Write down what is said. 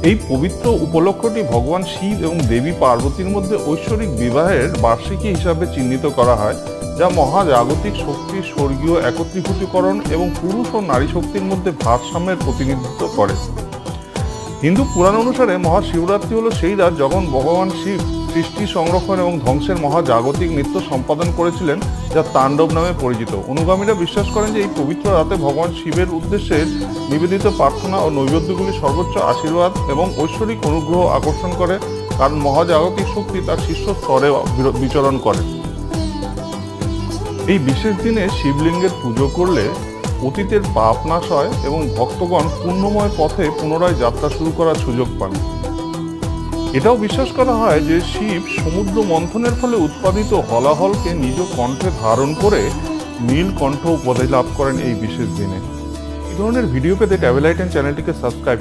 এই পবিত্র উপলক্ষটি ভগবান শিব এবং দেবী পার্বতীর মধ্যে ঐশ্বরিক বিবাহের বার্ষিকী হিসাবে চিহ্নিত করা হয়, যা মহাজাগতিক শক্তির স্বর্গীয় একত্রীভূতকরণ এবং পুরুষ ও নারী শক্তির মধ্যে ভারসাম্যের প্রতিনিধিত্ব করে। হিন্দু পুরাণ অনুসারে মহাশিবরাত্রি হলো সেই রাত যখন ভগবান শিব সৃষ্টি, সংরক্ষণ এবং ধ্বংসের মহাজাগতিক নৃত্য সম্পাদন করেছিলেন, যা তাণ্ডব নামে পরিচিত। অনুগামীরা বিশ্বাস করেন যে এই পবিত্র রাতে ভগবান শিবের উদ্দেশ্যে নিবেদিত প্রার্থনা ও নৈবেদ্যগুলি সর্বোচ্চ আশীর্বাদ এবং ঐশ্বরিক অনুগ্রহ আকর্ষণ করে, কারণ মহাজাগতিক শক্তি তার শীর্ষ স্তরে বিচরণ করে। এই বিশেষ দিনে শিবলিঙ্গের পুজো করলে অতীতের পাপ নাশ হয় এবং ভক্তগণ পুণ্যময় পথে পুনরায় যাত্রা শুরু করার সুযোগ পান। এটাও বিশ্বাস করা হয় যে শিব সমুদ্র মন্থনের ফলে উৎপাদিত হলাহলকে নিজ কণ্ঠে ধারণ করে নীলকণ্ঠ উপাধি লাভ করেন এই বিশেষ দিনে। এই ধরনের ভিডিও পেতে ট্রাভেল আই10 চ্যানেলটিকে সাবস্ক্রাইব করুন।